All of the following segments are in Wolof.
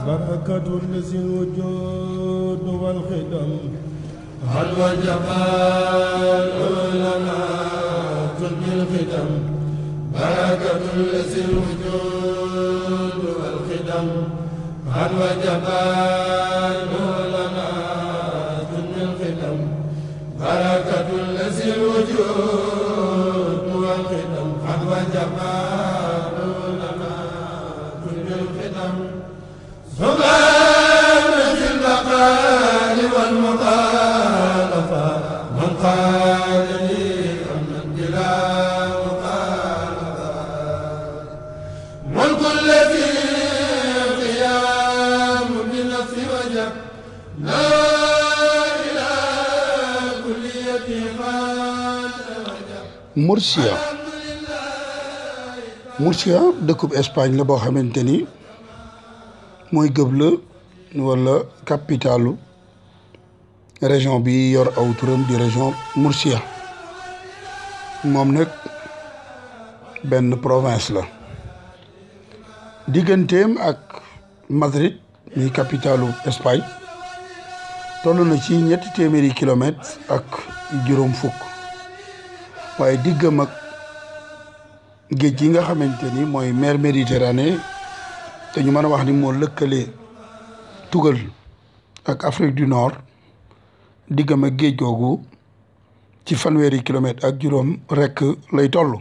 بركة الذي الوجود والخدم هل وجبال لنا تلقي الخدم بركة الذي الوجود والخدم هل وجبال لنا تلقي الخدم بركة الذي الوجود والخدم هل وجبال لنا تلقي الخدم سبحان ذي البقاء والمخالفة من قال لي أن بلا مخالفة ملك الذي قيام بنفس وجب لا إله كليتي قال وجب Murcia dëkkub Espagne la boo xamante ni mooy gëbla wala capitalu région bi yor aw turam di région Murcia moom nag benn province la digganteem ak Madrid muy capitalu Espagne toll na ci 300 kilomètres ak juróom fukk waaye diggam ak géej gi nga xamante ni mooy mer Méditerranée te ñu mën a wax ni moo lëkkale tugal ak Afrique du Nord diggam ak géej googu ci 100 kilomètres ak juróom rekk lay toll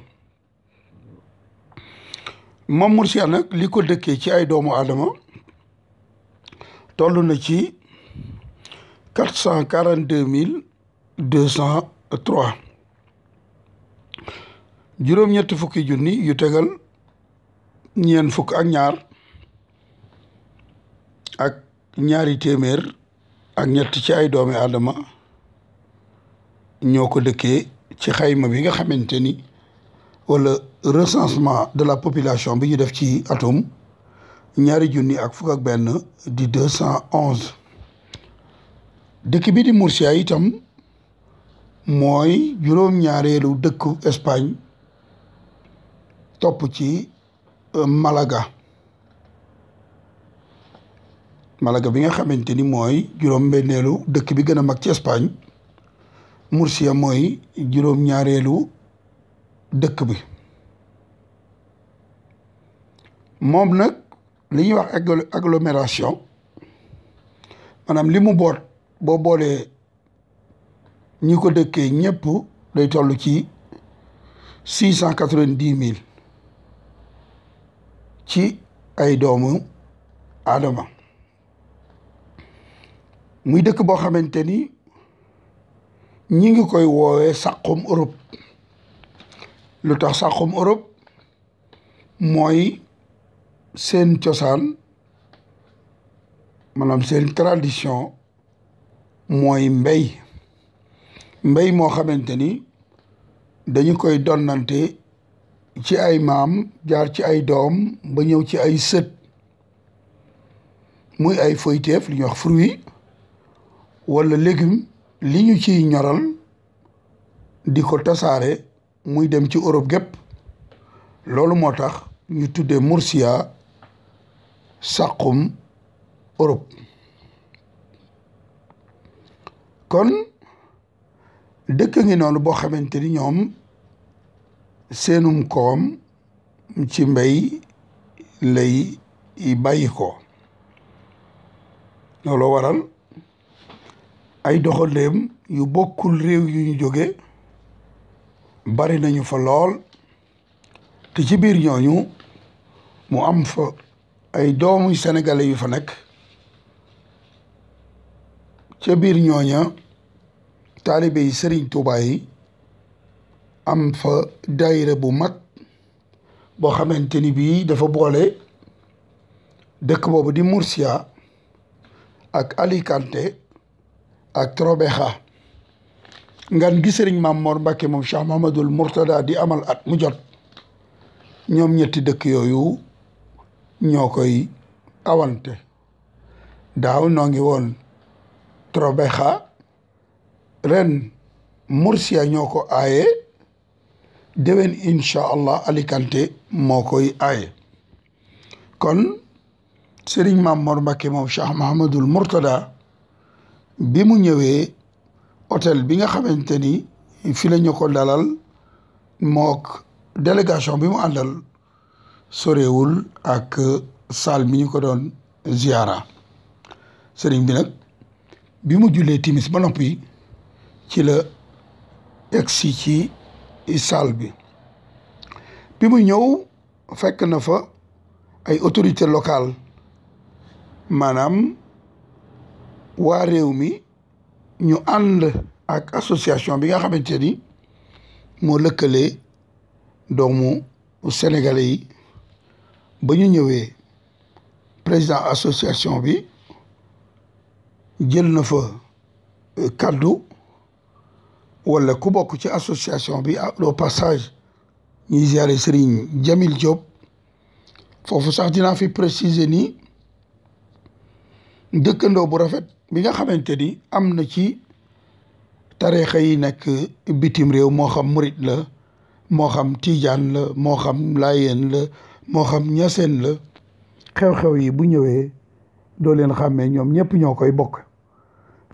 moom Murcia nag li ko dëkkee ci ay doomu aadama toll na ci 442,203 juróom-ñetti fukki junni yu tegal ñeent fukk ak ñaar ak ñaari téeméer ak ñett ci ay doomi aadama ñoo ko dëkkee ci xayma bi nga xamante ni wala recensement de la population bi ñu def ci atum ñaari junni ak fukk ak benn di 211 dëkk bi di Murcia itam mooy juróom-ñaareelu dëkku Espagne topp ci Malaga bi nga xamante ni mooy juróom-benneelu dëkk bi gën a mag ci Espagne Murcia mooy juróom-ñaareelu dëkk bi moom nag li ñuy wax agglomération maanaam li mu boot boo boolee ñi ko dëkkee ñëpp day toll ci 690,000 ci ay doomu aadama muy dëkk boo xamante ni ñi ngi koy woowee sàqum Europe lu tax sàqum Europe mooy seen cosaan maanaam seen tradition mooy mbéy moo xamante ni dañu koy donnante ci ay maam jaar ci ay doom ba ñëw ci ay sët muy ay foyteef li ñuy wax fruit wala légume li ñu ciy ñoral di ko tasaare muy dem ci Europe gépp loolu moo tax ñu tuddee Murcia sàqum Europe kon dëkk ngi noonu boo xamante ni ñoom seenum koom ci mbéy lay bàyyi ko loolu waral ay doxandéem yu bokkul réew yu ñu jóge bari nañu fa lool te ci biir ñooñu mu am fa ay doomu sénégalais yu fa nekk ca biir ñooña taalibe yi Sëriñ Tuubaa yi am fa daayira bu mag boo xamante ni bii dafa boole dëkk boobu di Murcia ak Alicante ak Torrevieja ngan gi Sëriñ Maam Mor Mbàkke moom Cheikh Mahamadul Mourtada di amal at mu jot ñoom ñetti dëkk yooyu ñoo koy awante daaw noo ngi woon Torrevieja ren Murcia ñoo ko aaye déwén incha allah Alicante moo koy aaye kon sëriñ Maam Mor Mbacké moom Cheikh Mahamadul Mourtada bi mu ñëwee hôtel bi nga xamante ni fi la ñu ko dalal mook délégation bi mu àndal sorewul ak salle bi ñu ko doon ziara sëriñ bi nag bi mu jullee timis ba noppi ci la egsi ci salle bi mu ñëw fekk na fa ay autorité locale maanaam waa réew mi ñu ànd ak association bi nga xamante ni moo lëkkale doomu sénégalais yi ba ñu ñëwee président association bi jël na fa kaddu wala ku bokk ci association bi au passage ñuy ziare Serigne Jamil Diop foofu sax dinaa fi préciser ni dëkkandoo bu rafet bi nga xamante ni am na ci tarixa yi nekk bitim réew moo xam murit la moo xam tijaan la moo xam laayeen la moo xam ñaseen la xew-xew yi bu ñëwee doo leen xàmmee ñoom ñëpp ñoo koy bokk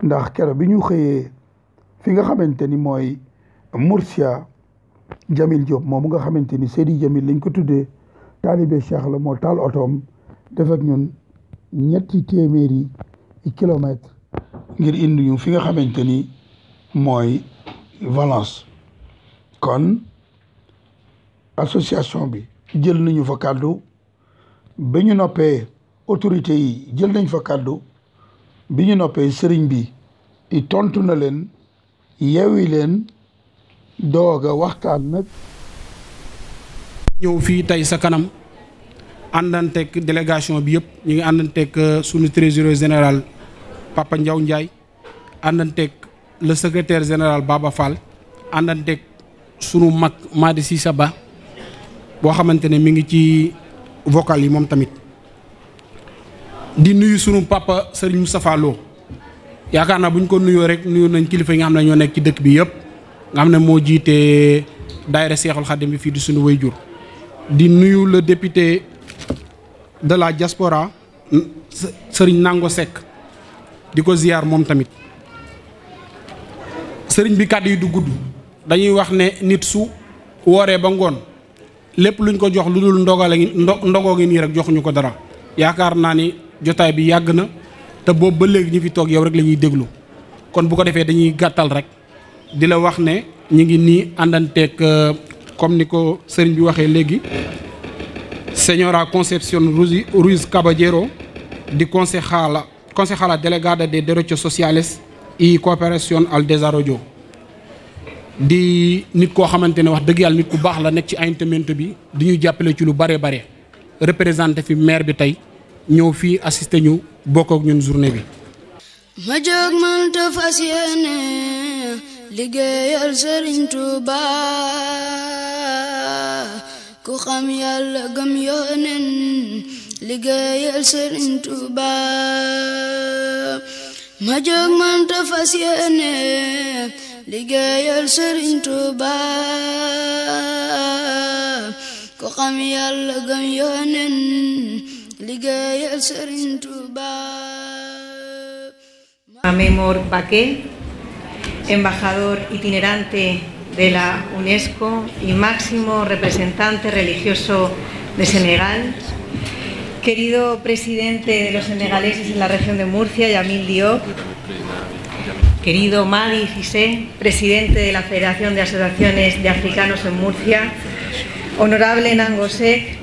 ndax kero bi ñu xëyee fi nga xamante ni mooy Murcia Jamil Diop moom nga xamante ni Seydi Jamil lañ ko tuddee taalibe Cheikh la moo taal otoom def ak ñun 300 kilomètres ngir indi ñu fi nga xamante ni mooy Valence kon association bi jël nañu fa kàddu ba ñu noppee autorité yi jël nañ fa kàddu bi ñu noppee sëriñ bi tontu na leen yeewi leen doog a waxtaan nag ñëw fii tey sa kanam àndanteeg délégation bi yëpp ñu ngi àndanteeg sunu trésorier général Papa Ndiaw Ndiaye àndanteeg le secrétaire général Baba Fall àndanteeg sunu mag Madi Cissé Ba boo xamante ne mi ngi ci vocal yi moom tamit di nuyu sunu papa Serigne Moustapha Lo yaakaar naa bu ñu ko nuyoo rek nuyu nañ kilifa yi nga xam ne ñoo nekk ci dëkk bi yëpp nga xam ne moo jiite daayira Seexul Xadim bi fii di sunu wayjur di nuyu le député de la diaspora Serigne Nango Seck di ko ziar moom tamit sëriñ bi kàddu yi du gudd dañuy wax ne nit su wooree ba ngoon lépp luñ ko jox lu dul ndogoo ngi nii rek joxuñu ko dara yaakaar naa ni jotaay bi yàgg na te boobu ba léegi ñu fi toog yow rek la ñuy déglu kon bu ko defee dañuy gàttal rek di la wax ne ñu ngi nii àndanteeg comme ni ko sëriñ bi waxee léegi señora Concepción Ruiz Caballero di concejala delegada de derechos sociales y cooperación al desarrollo di nit koo xamante ne wax dëgg yàlla nit ku baax la nekk ci ayuntamiento bi di ñu jàppale ci lu bare bare représenté fi maire bi tey ñëw fii assisté ñu bokk ak ñun journée bi. ma jóg man te fas yéene liggéeyal Serigne Touba ku xam yàlla gëm yónneen liggéeyal Serigne Touba ma jóg man te fas yéene liggéeyal Serigne Touba ku xam yàlla gëm yónneen liggéeyal Serigne Touba. Mamor Mbacké, embajador itinerante de la UNESCO y máximo representante religioso de Senegal, querido presidente de los senegaleses en la región de Murcia, Jamil Diop, querido Madi Cissé, presidente de la Federación de Asociaciones de Africanos en Murcia, honorable Nango Seck,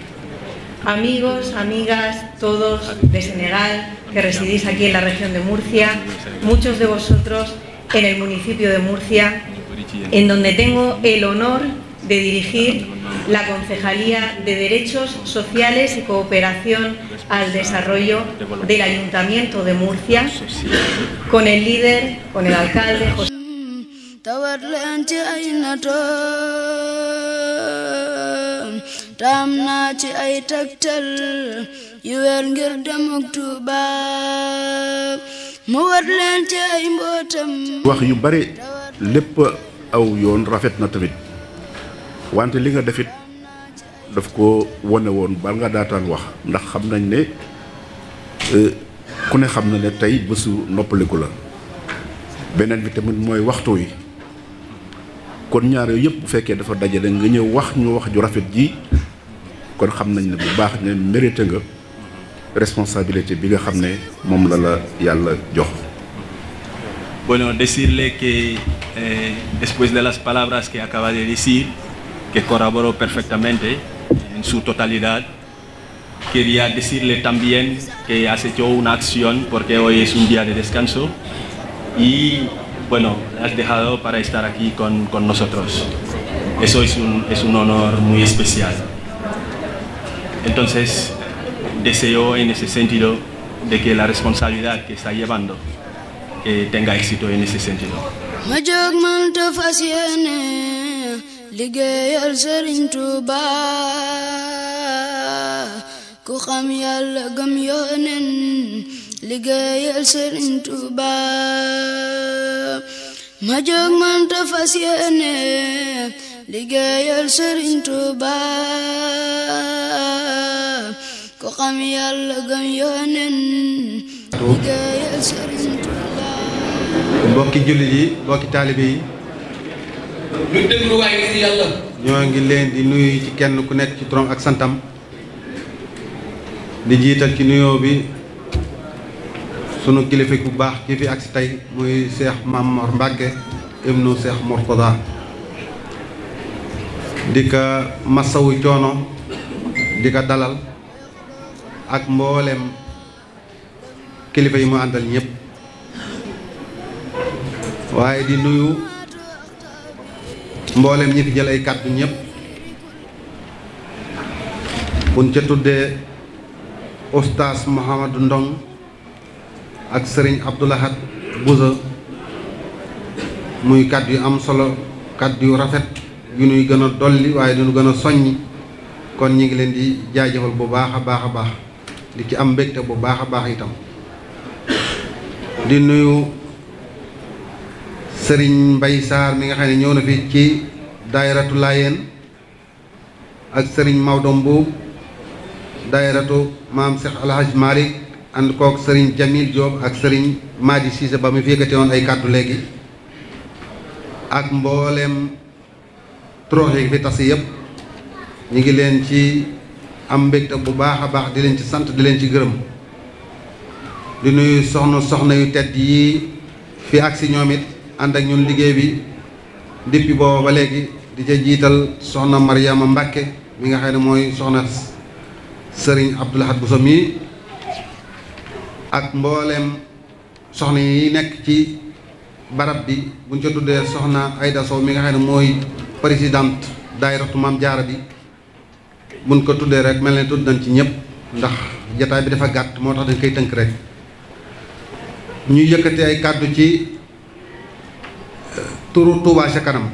amigos, amigas, todos de Senegal que residís aquí en la región de Murcia, muchos de vosotros en el municipio de Murcia, en donde tengo el honor de dirigir la Concejalía de Derechos Sociales y Cooperación al Desarrollo del Ayuntamiento de Murcia, con el líder, con el alcalde José. wax yu bari lépp aw yoon rafet na tamit wante li nga defit daf ko wone woon bal nga daataan wax ndax xam nañ ne ku ne xam na ne tey bésu noppaliku la beneen bi tamit mooy waxtu wi kon ñaar yooyu yëpp bu fekkee dafa dajale nga ñëw wax ñu wax ju rafet ji kon xam nañ ne bu baax ne mérité nga responsabilité bi nga xam ne moom la yàlla jox. Bueno, decirle que después de las palabras que acaba de decir, que corroboró perfectamente en su totalidad, quería decirle también que has hecho una acción porque hoy es un día de descanso y bueno, has dejado para estar aquí con nosotros. Eso es un honor muy especial. Entonces, deseo en ese sentido de que la responsabilidad que está llevando que tenga éxito en ese sentido. ma jóg man te fas yéene liggéeyal Sëriñ Tuuba ku xam Yàlla gëm Yonent liggéeyal Sëriñ Tuuba ma jóg man te fas yéene liggéeyal Sëriñ Tuuba ku xam Yàlla gëm Yonent liggéeyal Sëriñ Tuuba. mbokki jullit yi mbokki taalibe yi ñu déglu waay ngir yàlla. ñoo ngi leen di nuyu ci kenn ku nekk ci turam ak santam di jiital ci nuyoo bi sunu kilifa bu baax ki fi agsi tey muy Cheikh Mamor Mbacke ibnu Cheikh Mourtada di ko masawu coono di ko dalal ak mboolem kilifa yi mu àndal ñëpp waaye di nuyu mboolem ñi fi jël ay kàddu ñëpp buñ ca tuddee oustaz Mouhamadou Ndong ak sëriñ Abdoulahat Bouza muy kàddu yu am solo kàddu yu rafet yu nuy gën a dolli waaye duñu gën a soññ kon ñi ngi leen di jaajëfal bu baax a baax a baax di ci am mbégte bu baax a baax itam di nuyu sëriñ Mbay Saar mi nga xam ne ñëw na fi ci daayiratu Laayeen ak sëriñ Maodo Mbuub daayiratu maam Cheikh Alhaj Malick ànd kook sëriñ Jamil Diop ak sëriñ Madi Cissé ba mi fi yëkkati woon ay kàddu léegi ak mboolem trox yi fi tas yëpp ñu ngi leen ci am mbégte bu baax a baax di leen ci sant di leen ci gërëm di nuyu soxna yu tedd yi fi agsi ñoom it ànd ak ñun liggéey bi depuis booba ba léegi di ca jiital soxna Mariama Mbacke mi nga xam ne mooy soxna sëriñ Abdoulahat Bousso mi ak mboolem soxna yi nekk ci barab bi buñ ca tuddee soxna Aïda Sow mi nga xam ne mooy présidente daayiratu Maam Jaara bi buñ ko tuddee rek mel ne tudd nañ ci ñëpp ndax jataay bi dafa gàtt moo tax dañ koy tënk rek ñu yëkkati ay kàddu ci turu Touba ca kanam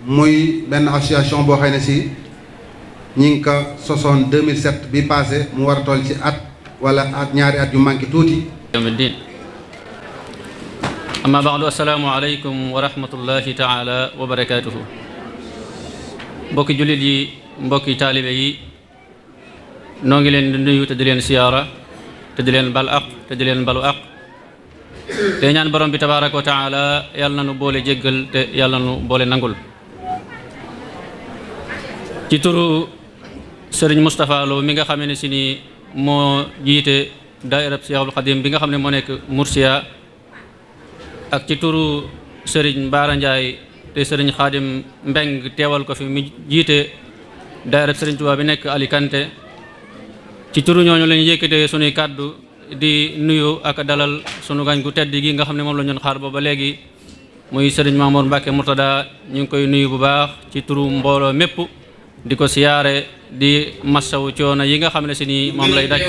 muy benn association boo xam ne si ñi ngi ko sosoon 2007 bi passé mu war a toll ci at wala at ñaari at yu manqué tuuti. yawmiddin amma ba'du assalaamu aleykum wa rahmatullahi taala wa barakaatuhu mbokki jullit yi mbokki taalibe yi noo ngi leen di nuyu te di leen siyaara te di leen bal aq te di leen balu aq te ñaan borom bi tabaaraka wa taala yàlla na nu boole jéggal te yàlla na nu boole nangul ci turu sëriñ Moustapha Lo mi nga xam ne si ni moo jiite daayirab Seexul Xadim bi nga xam ne moo nekk Mursiya ak ci turu sëriñ Baara Ndiaye te sëriñ Xaadim Mbeng teewal ko fi mi jiite daayirab sëriñ Tuubaa bi nekk Alicante ci turu ñooñu lañu yëkkatee sunuy kàddu di nuyu ak dalal sunu gañ gu tedd gi nga xam ne moom la ñu xaar ba léegi muy sëriñ Mamour Mbacke Mourtada ñu ngi koy nuyu bu baax ci turu mbooloo mépp di ko siyaare di massawu coono yi nga xam ne si ni moom lay daj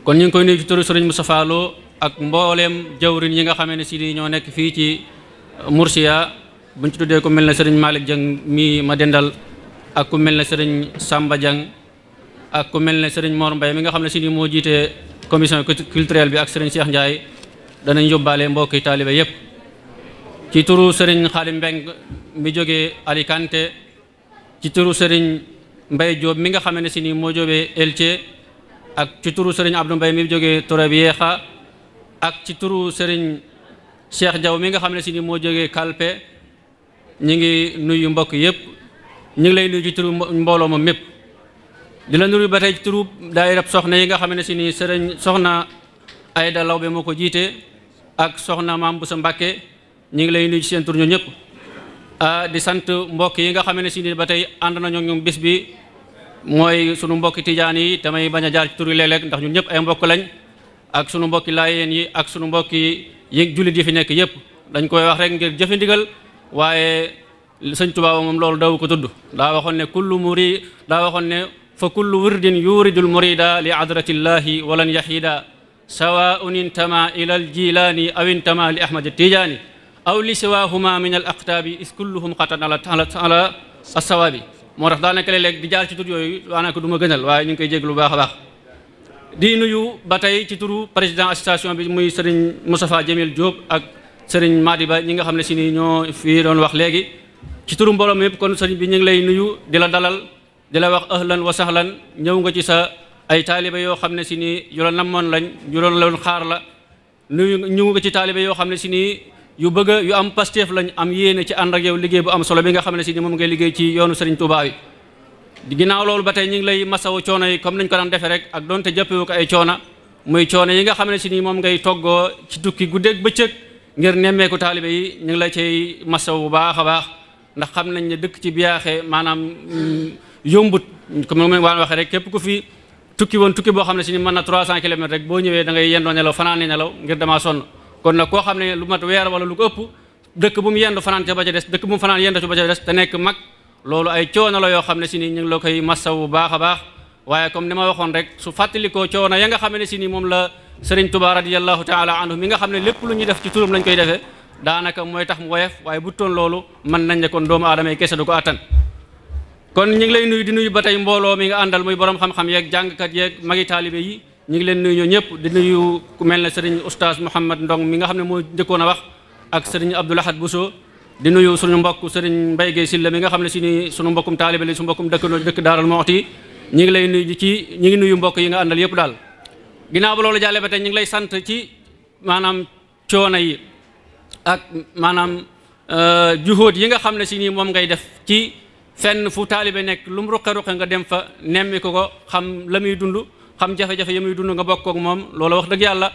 kon ñu ngi koy nuyu ci turu sëriñ Moustapha Lo ak mbooleem jawrin yi nga xam ne si ni ñoo nekk fii ci Mursiya buñ ci tuddee ku mel ne sëriñ Malick Dieng mi ma dendal ak ku mel ne sëriñ Samba Dieng ak ku mel ne sëriñ Mor Mbaye mi nga xam ne si ni moo jiite commission culturelle bi ak sëriñ Cheikh Ndiaye danañ yóbbaale mbokki taalibe yépp ci turu sëriñ Xaadim Mbeng mi jógee Alicante ci turu sëriñ Mbaye Diop mi nga xam ne si ni moo jógee Elche ak ci turu sëriñ Abdou Mbaye mi jógee Touré Vieja ak ci turu sëriñ Cheikh Diaw mi nga xam ne si ni moo jógee Kalpe ñi ngi nuyu mbokk yëpp ñu ngi lay nuyu ci turu mbooloo ma mépp di la nuyu ba tey ci turu daayira soxna yi nga xam ne si ni sëriñ soxna Ayda Lawbe moo ko jiite ak soxna Maam Boussa Mbàkke ñu ngi lay nuyu ci seen tur ñoo ñëpp di sant mbokk yi nga xam ne si ni ba tey ànd nañu ñoom bis bi mooy sunu mbokki tijaan yi damay bañ a jaar ci tur yi léeg-léeg ndax ñun ñëpp ay mbokk lañ ak sunu mbokki laayeen yi ak sunu mbokki yi jullit yi fi nekk yëpp dañ koy wax rek ngir jëfe ndigal waaye sëñ Tuubaa moom loolu daw ko tudd daa waxoon ne fa kullu wirdin yuridul murida li adratillahi walan yahida sawaun intama ila al jilani aw intama li ahmad tijaani aw li siwahuma min al aqtaabi is kulluhum xatan ala assawaabi moo tax daanaka léeg-léeg di jaar ci tur yooyu daanaka du ma gënal waaye ñu ngi koy jéglu lu baax a baax di nuyu ba tey ci turu président association bi muy sëriñ Moustapha Jamil Diop ak sëriñ Madi Ba ñi nga xam ne si ni ñoo fii doon wax léegi ci turu mbooloo mi yëpp kon sëriñ bi ñu ngi lay nuyu di la dalal di la wax ahlan wa sahlan ñëw nga ci sa ay taalibe yoo xam ne si ni yu la namoon lañ yu doon xaar la nuyu ñëw nga ci taalibe yoo xam ne si ni yu bëgg yu am pasteef lañ am yéene ci ànd ak yow liggéey bu am solo bi nga xam ne si ni moom ngay liggéey ci yoonu Serigne Touba yi ginnaaw loolu ba tey ñu ngi lay masawu coono yi comme nañ ko daan defee rek ak doonte jàppewu ko ay coono muy coono yi nga xam ne si ni moom ngay toggoo ci tukki guddeeg bëccëg ngir nemmeeku taalibe yi ñu ngi la cay masawu bu baax a baax ndax xam nañ ne dëkk ci biyaaxe maanaam yombut comme ni ma waxee rek képp ku fi tukki woon tukki boo xam ne si ni mën na 300 kilomètres rek boo ñëwee da ngay yendoo nelaw fanaan ni nelaw ngir damaa sonn kon nag koo xam ne lu mat weer wala lu ko ëpp dëkk bu mu yendu fanaan ca ba ca des dëkk bu mu fanaan yendu ca ba ca des te nekk mag loolu ay coono la yoo xam ne si ni ñu ngi la koy massaw bu baax a baax waaye comme ni ma waxoon rek su fàttalikoo coono ya nga xam ne si ni moom la Serigne Touba radiyallahu taala anhu mi nga xam ne lépp lu ñuy def ci turam lañ koy defee daanaka mooy tax mu woyof waaye bu toon loolu mën nañ ne kon doomu aadama yi kese du ko attan kon ñu ngi lay nuyu di nuyu ba tey mbooloo mi nga àndal muy borom xam-xam yeeg jàngkat yeeg magi taalibe yi ñu ngi leen nuyu ñoo ñëpp di nuyu ku mel ne Serigne Oustaz Mouhamed Ndong mi nga xam ne moo njëkkoon a wax ak Serigne Abdou Lahad Bousso di nuyu suñu mbokk Serigne Mbaye Guèye Sylla mi nga xam ne si ni suñu mbokkum taalibe li su mbokkum dëkk Daaral Muxti ñu ngi lay nuyu ñu ngi nuyu mbokk yi nga àndal yëpp daal ginnaaw ba loolu jàllee ba tey ñu ngi lay sant ci maanaam coono yi ak maanaam juhóot yi nga xam ne si nii moom ngay def ci fenn fu taalibe nekk lu mu ruqe-ruqe nga dem fa nemmi ko xam la muy dund xam jafe-jafe yi muy dund nga bokk ak moom loolu wax dëgg yàlla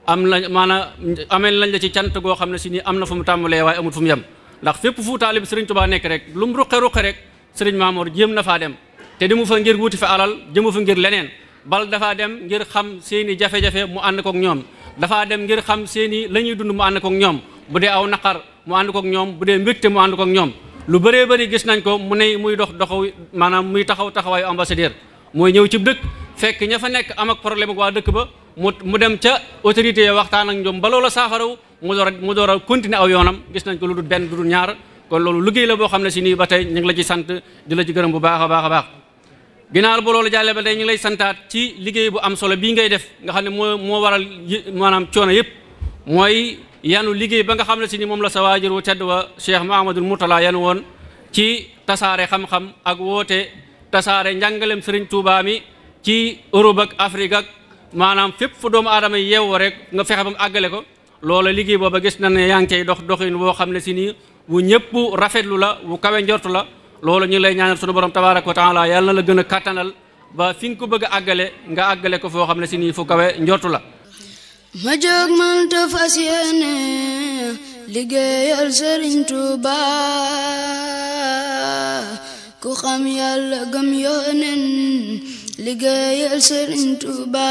am la maanaam amel lañ la ci cant goo xam ne si nii am na fu mu tàmbalee waaye amul fu mu yem ndax fépp fu taalibe Serigne Touba nekk rek lu mu ruqe-ruqe rek Serigne Mamour jéem na faa dem te demu fa ngir wuti fa alal jëmu fa ngir leneen bal dafaa dem ngir xam seeni jafe-jafe mu ànd kook ñoom dafaa dem ngir xam seeni la ñuy dund mu ànd kook ñoom bu dee aw naqar mu ànd kook ñoom bu dee mbégte mu ànd kook ñoom lu bëree bëri gis nañ ko mu ne muy doxaw maanaam muy taxawaayu ambassadeur mooy ñëw ci dëkk fekk ña fa nekk am ak problème ak waa dëkk ba mu dem ca autorité yi waxtaan ak ñoom ba loola saafaraw mu door a continuer aw yoonam gis nañ ko lu dul benn lu dul ñaar kon loolu liggéey la boo xam ne si nii ba tey ñu ngi la ci sant di la ci gërëm bu baax a baax a baax ginnaaw bu loolu jàllee ba tey ñu ngi lay santaat ci liggéey bu am solo bii ngay def nga xam ne moo waral maanaam coono yëpp mooy yanu liggéey ba nga xam ne si ni moom la sa waajur wu tedd wa Cheikh Mahamadul Mourtala yanu woon ci tasaare xam-xam ak woote tasaare njàngalem Serigne Touba mi ci Europe ak Afrique ak maanaam fépp fu doomu aadama yi yeewoo rek nga fexe ba mu àggale ko loola liggéey booba gis na ne yaa ngi cay doxin boo xam ne si nii wu ñëpp rafetlu la wu kawe njortu la loolu ñu ngi lay ñaanal sunu borom tabaaraka wa taala yàlla na la gën a kattanal ba fi nga ko bëgg a àggale nga àggale ko foo xam ne si nii fu kawe njortu la ma jóg man te fas yéene liggéeyal Serigne Touba ku xam yàlla gëm yónneen liggéeyal Serigne Touba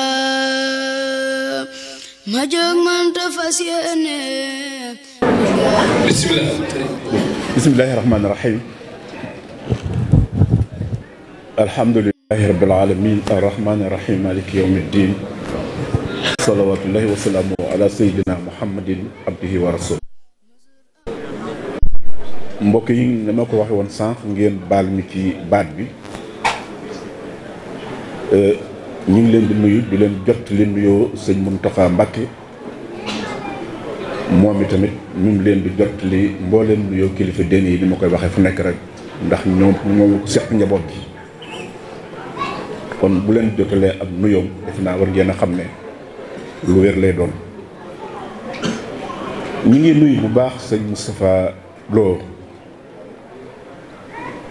ma jóg man te fas yéene bismillahi rahmaani rahim alhamdulillahi rabbil alamin arrahmani rahim maliki yawmi ddin salawatullahi wa salaamu ala sayyidina muhammadin abdihi wa rasul mbokk yi dama ko waxe woon sànq ngeen baal mi ci baat bi ñu ngi leen di nuyu di leen jot leen nuyoo sëñ Mountakha Mbacké moom itamit ñu ngi leen di jot li mbooleen nuyoo kilifa diine yi ni ma koy waxee fu nekk rek ndax ñoom ko seq njaboot gi kon bu leen jotalee ak nuyoom def naa war ngeen a xam ne lu wér lay doon. ñi ngi nuyu bu baax sëñ Moustapha Lo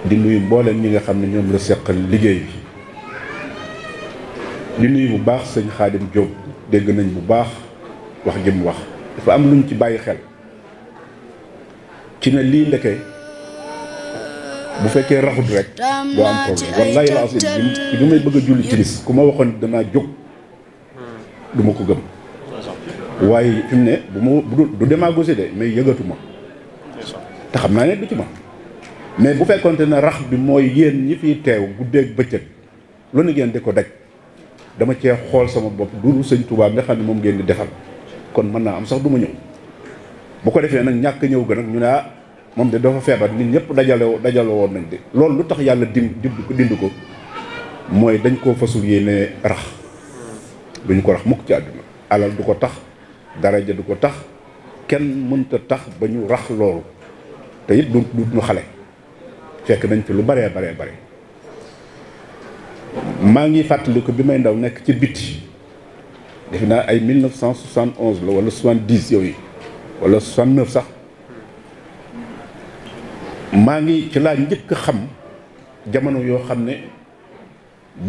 di nuyu mboolem ñi nga xam ne ñoom la seqal liggéey bi di nuyu bu baax sëñ Xaadim Diop dégg nañ bu baax wax ji mu wax dafa am lu ñu ci bàyyi xel ci ne lii ndeke bu fekkee raxut rek doo am problème wallahi la asim bi may bëgg a julli timis ku ma waxoon danaa jóg du ma ko gëm waaye fi mu ne du démagogie de mais yëgatuma te xam naa ne du ci ma mais bu fekkonte ne rax bi mooy yéen ñi fiy teew guddeeg bëccëg lu ne ngeen di ko daj dama cee xool sama bopp duru sëñ Touba nga xam ne moom ngeen di defal kon mën naa am sax du ma ñëw bu ko defee nag ñàkk ñëw ga nag ñu ne moom de dafa feebar nit ñëpp dajale woon nañ de loolu lu tax yàlla dind ko mooy dañ koo fasul yéene rax duñu ko rax mukk ci àdduna alal du ko tax daraja du ko tax kenn mënta tax ba ñu rax loolu te it du ñu xale fekk nañ fi lu baree maa ngi fàttaliku bi may ndaw nekk ci biti defe naa ay 1971 la wala 70 yooyu wala 69 sax maa ngi ci laa njëkk xam jamono yoo xam ne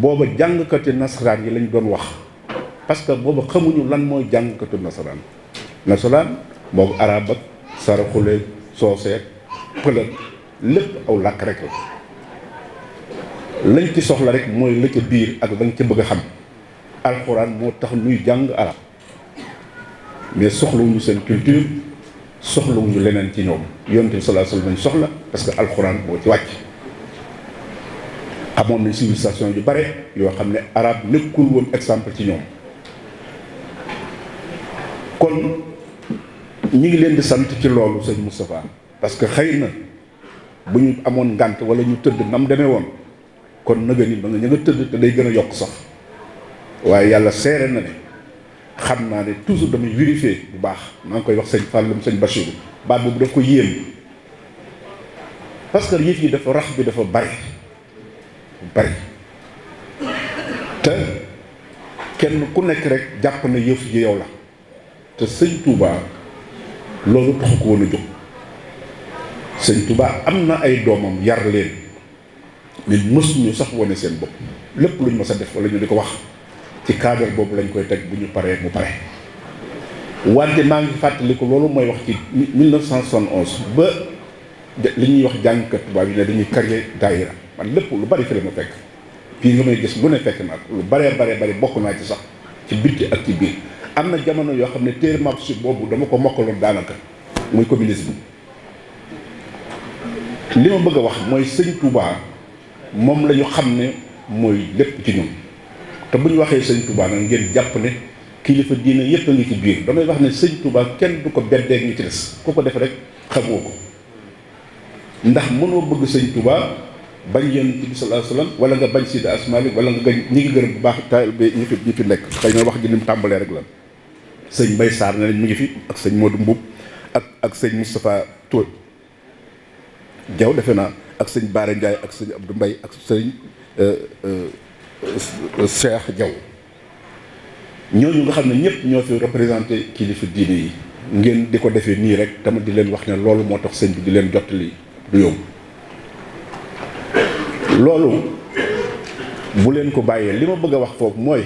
booba jàngkati nasaraan yi lañ doon wax parce que booba xamuñu lan mooy jàngkatu nasaraan moo arab ak saraxule sooseek pëlëg lépp aw làkk rek la lañ ci soxla rek mooy la ca biir ak lañ ca bëgg a xam alxuraan moo tax nuy jàng arab mais soxlawuñu seen culture soxlawuñu leneen ci ñoom yonent bi sallallahu alayhi wasallam lañ soxla parce que alxuraan moo ci wàcc amoon nañ civilisation yu bare yoo xam ne arab nekkul woon exemple ci ñoom kon ñi ngi leen di sant ci loolu sëñ Moustapha parce que xëy na bu ñu amoon ngànt wala ñu tëdd nam demee woon kon nëga ni ba nga ña nga tëdd te day gën a yokk sax waaye yàlla seere na ne xam naa ne toujours damay vérifier bu baax maa ngi koy wax sëñ Fallum sëñ Bachirou baat boobu daf ko yéem parce que yëf yi dafa rax bi dafa bari te kenn ku nekk rek jàpp na yëf ji yow la te sëñ Touba loolu taxu ko woon a jóg sëñ Touba am na ay doomam yar leen mais mësuñu sax wane seen bopp lépp luñ mës a def wala ñu di ko wax ci cadre boobu lañ koy teg bu ñu paree mu pare wante maa ngi fàttaliku loolu mooy wax ci 1971 ba li ñuy wax jàngkat tubaab yi ne dañuy créer daayira man lépp lu bari fi la ma fekk fii nga may gis lu ne fekk naa ko lu bari bokk naa ci sax ci bitti ak ci biir am na jamono yoo xam ne téere Marx boobu dama ko mokkaloon daanaka muy communisme li ma bëgg a wax mooy sëñ Touba moom la ñu xam ne mooy lépp ci ñun te bu ñu waxee sëñ Touba nag ngeen jàpp ne kilifa diine yëpp a ngi ci biir damay wax ne sëñ Touba kenn du ko beddeeg ñi ci des ku ko def rek xamoo ko ndax mënoo bëgg sëñ Touba bañ yonent bi sallallahu alayhi wasallam wala nga bañ Sidi Asmalik wala nga ñi ngi gërëm bu baax taalibe ñi fi nekk xëy na wax ji ni mu tàmbalee rek la sëñ Mbaye Sarr ne nañ mi ngi fi ak sëñ Modou Mboub ak sëñ Moustapha Tour Diaw defe naa ak sëñ Baara Ndiaye ak sëñ Abdou Mbaye ak sëñ Cheikh Diaw ñooñu nga xam ne ñëpp ñoo fi représenté kilifa diine yi ngeen di ko defee nii rek tamit di leen wax ne loolu moo tax sëñ bi di leen jottali du yomb loolu bu leen ko bàyyee li ma bëgg a wax foofu mooy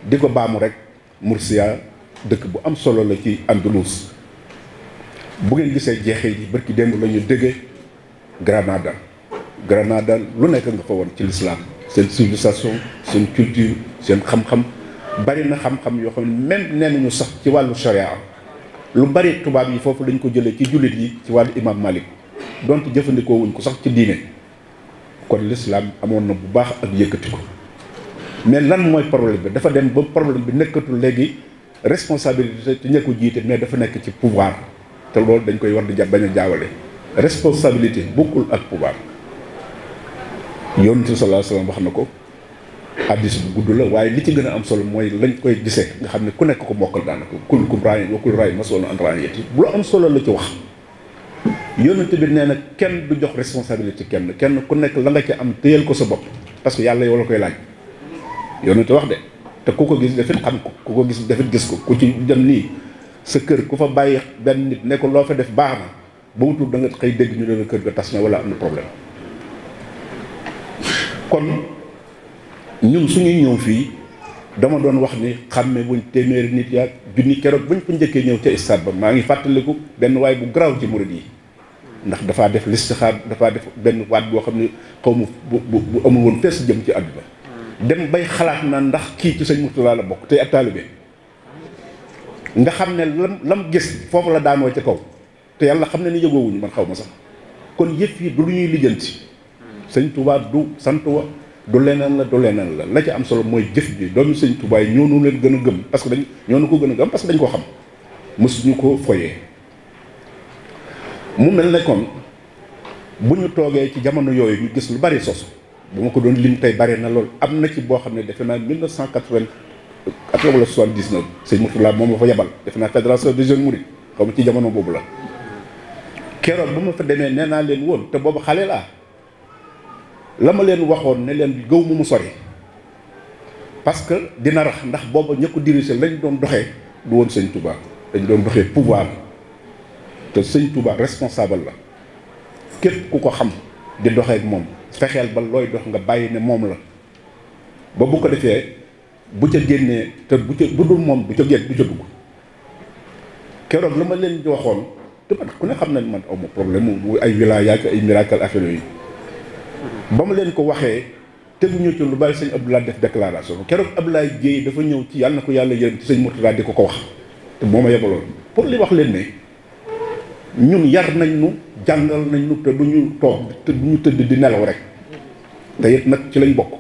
di ko baamu rek Murcia dëkk bu am solo la ci Andalous bu ngeen gisee jeexee ji barki démb la ñu déggee Granada lu nekk nga fa woon ci l'islam seen civilisation seen culture seen xam-xam bari na xam-xam yoo xam ne même nee nañu sax ci wàllu charia lu bari tubaab yi foofu lañ ko jëlee ci jullit yi ci wàllu imam Malik donte jëfandikoo wuñ ko sax ci diine kon l'islam amoon na bu baax ak yëkkati ko mais lan mooy problème bi dafa dem ba problème bi nekkatul léegi responsabilité ci ña ko jiite mais dafa nekk ci pouvoir te loolu dañ koy war di bañ a jaawale responsabilité bokkul ak pouvoir yonent bi sallallahu alayhi wasallam wax na ko hadiis bu gudd la waaye li ci gën a am solo mooy lañ koy gisee nga xam ne ku nekk ko mokkal daanaka kullukum raa'in wa kullu raa'in mas'uulun an ra'iyyatihi bu la am solo la ci wax yonent bi nee na kenn du jox responsabilité kenn ku nekk la nga ci am téyel ko sa bopp parce que yàlla yow la koy laaj yoonu te wax de te ku ko gis dafit xam ko ku ko gis dafit gis ko ku ci dem nii sa kër ku fa bàyyi benn nit ne ko loo fa def baax na ba wutul da nga xëy dégg ñu ne kër ga tas na wala am na problème. kon ñun suñuy ñëw fii dama doon wax ni xàmme buñ téeméeri nit yaag junni keroog buñ ko njëkkee ñëw ca stade ba maa ngi fàttaliku benn waay bu garaaw ci murid yi ndax dafaa def listixaar dafaa def benn waat boo xam ne xaw ma bu amul woon fees jëm ci àdduna dem bay xalaat na ndax kii ci sëñ Murtala la bokk tey ak taalibe nga xam ne lam gis foofu la daanoo ca kaw te yàlla xam ne ni yëgoowuñu man xaw ma sax kon yëf yi du lu ñuy lijjanti sëñ Touba du sant wa du leneen la la ci am solo mooy jëf ji doomu sëñ Touba yi ñoo nu leen gën a gëm parce que ñoo nu ko gën a gëm parce que dañ ko xam mësuñu ko foyee mu mel ne kon bu ñu toogee ci jamono yooyu ñu gis lu bari sos bu ma ko doon lim tey bari na lool am na ci boo xam ne defe naa 1980 wala 79 sëñ Mourtala moom la fa yebal defe naa fédération des jeunes mourides xaw ma ci jamono boobu la keroog bu ma fa demee nee naa leen woon te boobu xale laa la ma leen waxoon ne leen gëw mu sori parce que dina rax ndax booba ña ko dirigé lañ doon doxee du woon sëñ Touba dañ doon doxee pouvoir te sëñ Touba responsable la képp ku ko xam di doxee ak moom fexeel ba looy dox nga bàyyi ne moom la ba bu ko defee bu ca génnee te bu dul moom du ca génn du ca dugg keroog la ma leen di waxoon te man ku ne xam nañ man aw ma problème mu ay wilaya ak ay miracle affaire yooyu ba ma leen ko waxee teguñu ci lu bari sëñ Abdoulaye def déclaration keroog Abdoulaye Dieye dafa ñëw ci yàlla na ko yàlla yërëm ci sëñ Mourtala di ko wax te moo ma yebaloon pour li wax leen ne ñun yar nañ nu jàngal nañ nu te du ñu toog te du ñu tëdd di nelaw rek te it nag ci lañ bokk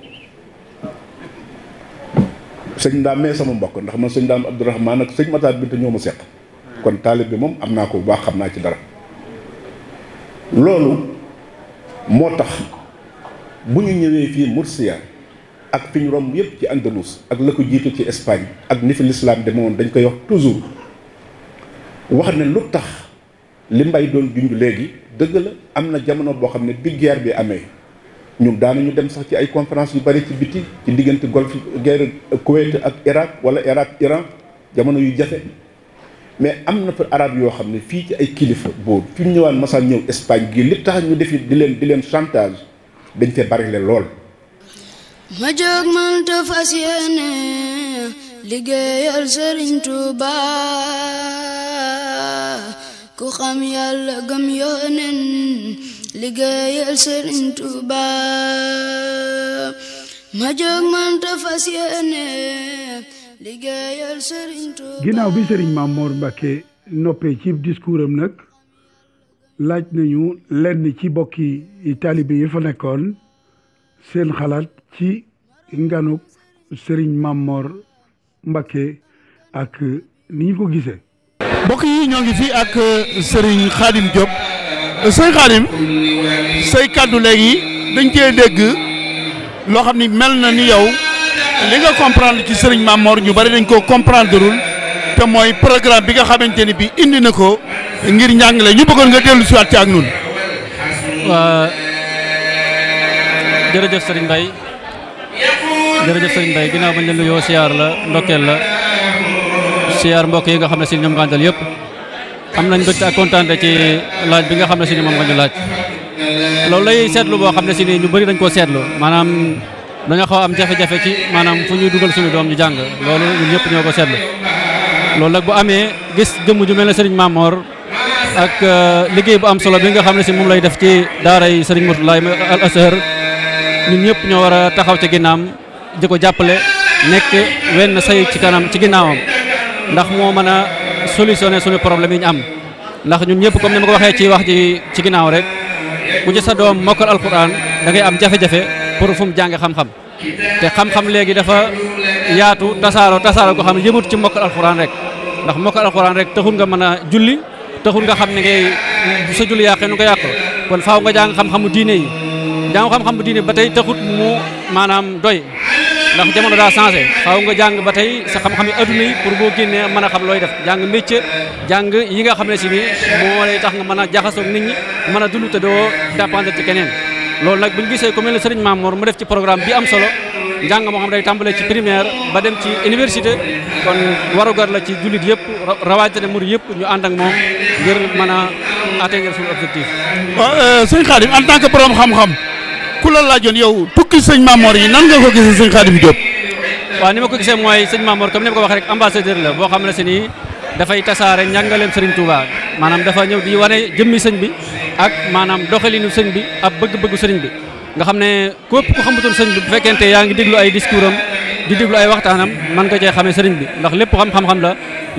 sëñ Ndaam mee sama mbokk ndax man sëñ Ndaam Abdourahmane ak sëñ Matar Binta ñoo ma seq kon taalib bi moom am naa ko bu baax xam naa ci dara loolu moo tax bu ñu ñëwee fii Murcia ak fi ñu romb yépp ci Andalus ak la ko jiitu ci Espagne ak ni fi l'islam deme woon dañ koy wax toujours wax ne lu tax li Mbay doon junj léegi dëgg la am na jamono boo xam ne bi guerre bi amee ñun daanañu dem sax ci ay conférence yu bari ci biti ci diggante golfe guerre Kuwait ak Irak wala Irak Iran jamono yu jafe mais am na fa arab yoo xam ne fii ci ay kilifa boobu fi ñu ñëwaan masaan ñëw Espagne gi li tax ñu defi di leen chantage dañ fee bari le lool ma jóg man te fas yéene liggéeyal Sëriñ Tuuba ku xam yàlla gëm yónneen liggéeyal Sëriñ Tuuba ma jóg man te fas yéene liggéeyal Sëriñ Tuuba. ginnaaw bi Sëriñ Mamor Mbacké noppee ci discours am nag laaj nañu lenn ci bokki taalibe yi fa nekkoon seen xalaat ci nganuk Sëriñ Mamor Mbacké ak ni ñu ko gisee. mbokk yi ñoo ngi fii ak Serigne Khadim Diop Serigne Khadim say kàddu léegi dañ cee dégg loo xam ni mel na ni yow li nga comprendre ci Serigne Mamor ñu bari dañ ko comprendreul te mooy programme bi nga xamante ni bi indi na ko ngir njàngale ñu bëggoon nga dellu si waat ci ak nun waa jërëjëf Serigne Mbaye jërëjëf Serigne Mbaye ginnaaw bañ leen nuyoo siyaar la ndokkeel la siyaar mbokk yi nga xam ne si ñoom nga àndal yëpp am nañ bëgg ak kontaan ci laaj bi nga xam ne si ni moom nga ñu laaj loolu lay seetlu boo xam ne si ni ñu bëri dañ koo seetlu maanaam dañoo xaw am jafe-jafe ci maanaam fu ñuy dugal suñu doom ñu jàng loolu ñun ñëpp ñoo ko seetlu loolu nag bu amee gis jëmm ju mel ne Serigne Mamor ak liggéey bu am solo bi nga xam ne si moom lay def ci daara yi Serigne Mourtala Al Azhar ñun ñëpp ñoo war a taxaw ci ginnaam di ko jàppale nekk wenn say ci kanam ci ginnaawam ndax moo mën a solutionner suñu problème yi ñu am ndax ñun ñëpp comme ni ma ko waxee ci wax ji ci ginnaaw rek ku ci sa doom mokkal alquran da ngay am jafe-jafe pour fu mu jànge xam-xam te xam-xam léegi dafa yaatu tasaaroo ko xam ne yëmut ci mokkal alquran rek ndax mokkal alquran rek taxul nga mën a julli taxul nga xam ne ngay sa julli yàqee nu ko yàq kon faaw nga jàng xam-xamu diine yi jàng xam-xam bu diine ba tey taxut mu maanaam doy ndax jamono daa changé faaw nga jàng ba tey sa xam-xam yi adduna yi pour boo génnee mën a xam looy def jàng métier jàng yi nga xam ne si ni moo lay tax nga mën a jaxasoog nit ñi mën a dund te doo dépendre ci keneen loolu nag bu ñu gisee ku mel ne Serigne Mamour mu def ci programme bi am solo njàng moo xam day tàmbalee ci primaire ba dem ci université kon warugar la ci jullit yëpp rawatina murid yëpp ñu ànd ak moom ngir mën a atteindre suñu objectif. waaw sëñ Khadim en tant que borom xam-xam ku la laajoon yow tukki sëñ Mamour yi nan nga ko gisee sëñ Khadim Diop. waaw ni ma ko gisee mooy sëñ Mamour comme ni ma ko waxee rek ambassadeur la boo xam ne si nii dafay tasaare njàngaleem Serigne Touba maanaam dafa ñëw di wane jëmmi sëñ bi ak maanaam doxalinu sëñ bi ak bëgg-bëggu sëriñ bi nga xam ne képp ku xamutoon sëñ bi bu fekkente yaa ngi déglu ay discours am di déglu ay waxtaanam mën nga cee xamee sëriñ bi ndax lépp xam-xam la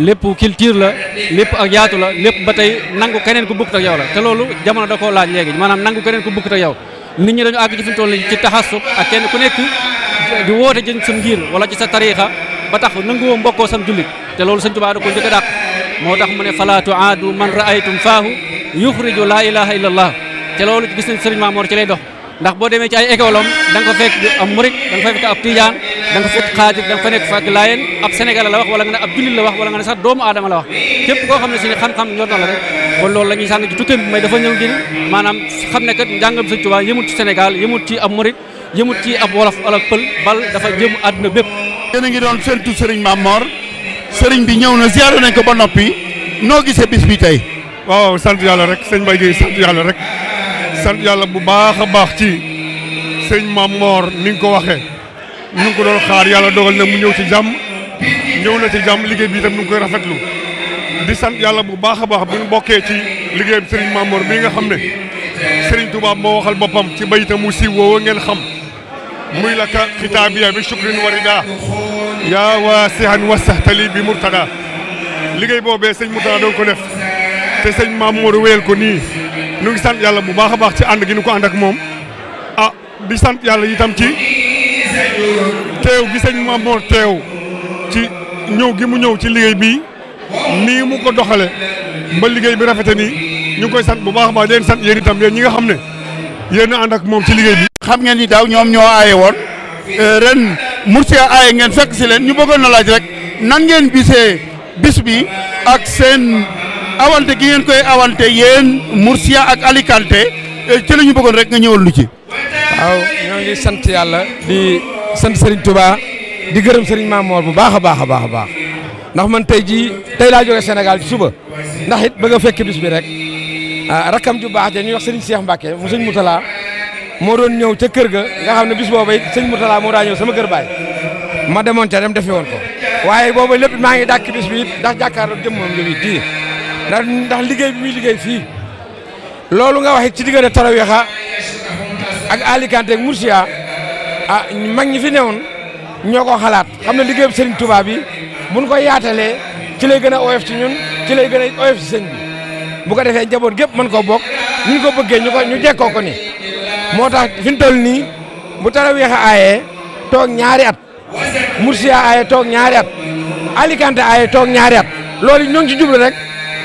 lépp culture la lépp ak yaatu la lépp ba tey nangu keneen ku bukkut ak yow la te loolu jamono da koo laaj léegi maanaam nangu keneen ku bukkut ak yow nit ñi dañu àgg ci fi mu toll ci taxassub ak kenn ku nekk di woote jën sa ngir wala ci sa tariixa ba tax nanguwoo mbokkoo sam jullit te loolu sëñ Tuubaa da ko njëkk a dàq moo tax mu ne fala tuaadu man raaytum faahu yuxriju laa ilaha illa allah te loolu gis nañ sëriñ Mamour ci lay dox ndax boo demee ci ay école am da nga ko fekk am murit da nga fay fekk ab tijaan da nga ko fekk xaadir da nga fa nekk fekk laayeen ab sénégalais la wax wala nga ne ab jullit la wax wala nga ne sax doomu aadama la wax képp koo xam ne si ne xam-xam ñor na la rek kon loolu la ñuy sàng ci tukkeem bi may dafa ñëw ngir maanaam xam ne kat njàngam sëñ Tuubaa yëmut ci Sénégal yëmut ci ab murit yëmut ci ab wolof wala pël bal dafa jëm àdduna bépp. yéen a ngi doon séntu sëriñ Mamour sëriñ bi ñëw na ziyaare nañ ko ba noppi noo gisee bis bi tey. waaw sant yàlla rek sëñ Mbaye Guèye sant yàlla rek sant yàlla bu baax a baax ci sëñ Mamour ni nga ko waxee ñu ngi ko doon xaar yàlla dogal na mu ñëw ci jàmm ñëw na ci jàmm liggéey bi itam ñu ngi koy rafetlu di sant yàlla bu baax a baax bu ñu bokkee ci liggéey bi sëriñ Mamour bii nga xam ne sëriñ Touba moo waxal boppam ci bayitam mu siiw woowa ngeen xam muy la ka xitaabiya bi shukrin warida yaa waasihan wasahtali bi murtada liggéey boobee sëñ Murtada doon ko def te sëñ Mamour wéyal ko nii ñu ngi sant yàlla bu baax a baax ci ànd gi ñu ko ànd ak moom ah di sant yàlla itam ci teew gi sëñ Mamour teew ci ñëw gi mu ñëw ci liggéey bi nii mu ko doxale ba liggéey bi rafete nii ñu ngi koy sant bu baax a baax leen sant yéen itam yéen ñi nga xam ne yéen a ànd ak moom ci liggéey bi. xam ngeen ni daaw ñoom ñoo aaye woon ren Murcia aaye ngeen fekk si leen ñu bëggoon na laaj rek nan ngeen gisee bis bi ak seen awante gi ngeen koy awante yéen Murcia ak Alicante ci la ñu bëggoon rek nga ñëwal lu ci. waaw ñoo ngi sant yàlla di sant Serigne Touba di gërëm Serigne Mamour bu baax a baax a baax a baax ndax man tey laa jógee Sénégal ci suba ndax it bëgg a fekk bis bi rek rakam ju baax ja ñuy wax Serigne Cheikh Mbacke mu sëñ Moutala moo doon ñëw ca kër ga nga xam ne bis booba it sëñ Moutala moo daa ñëw sama kër baay ma demoon ca dem defe woon ko waaye booba lépp maa ngi dàkk bis bi it ndax jàkkaarloo jëmmam jëmi tii ndax liggéey bi muy liggéey fii loolu nga wax it ci diggante Taraweexa ak Alicante ak Murcia mag ñi fi newoon ñoo ko xalaat xam ne liggéey Serigne Touba bi buñ ko yaatalee ci lay gën a oyof ci ñun ci lay gën a oyof ci sëñ bi bu ko defee njaboot gépp mën koo bokk ñu ko bëggee ñu jekkoo ko ni moo tax fi ñu toll nii bu Taraweexa aayee toog ñaari at Murcia aaye toog ñaari at Alicante aaye toog ñaari at loolu ñoo ngi ci jublu rek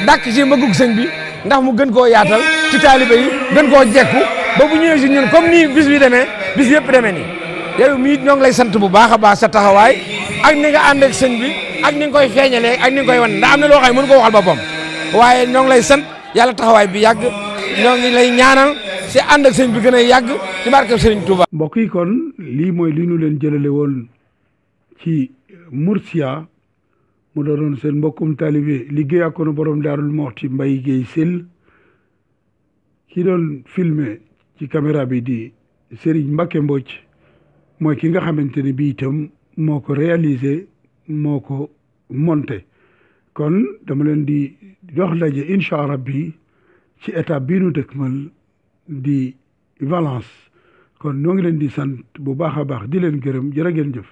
dàkk ci mbëggug sëñ bi ndax mu gën koo yaatal ci taalibe yi gën koo jekku ba bu ñëwee si ñun comme nii bis bi demee bis yëpp demee nii yow mii ñoo ngi lay sant bu baax a baax sa taxawaay ak ni nga ànd ak sëñ bi ak ni nga koy feeñalee ak ni nga koy wan ndax am na loo xam ne mënu ko waxal boppam waaye ñoo ngi lay sant yàlla taxawaay bi yàgg ñoo ngi lay ñaanal si ànd ak sëñ bi gën a yàgg ci barke Serigne Touba. mbokk yi kon lii mooy li ñu leen jëlale woon ci Murcia mu doonoon seen mbokkum taalibe liggéey ak kono borom Daarul Muxti Mbaye Guèye Syll ki doon filmé ci caméra bi di Serigne Mbacke Mbodj mooy ki nga xamante ne bii itam moo ko réalisé moo ko monté kon dama leen di dox daje incha allah bi ci étape bii nu dëkkmal di Valence kon ñoo ngi leen di sant bu baax a baax di leen gërëm jërë ngeen jëf.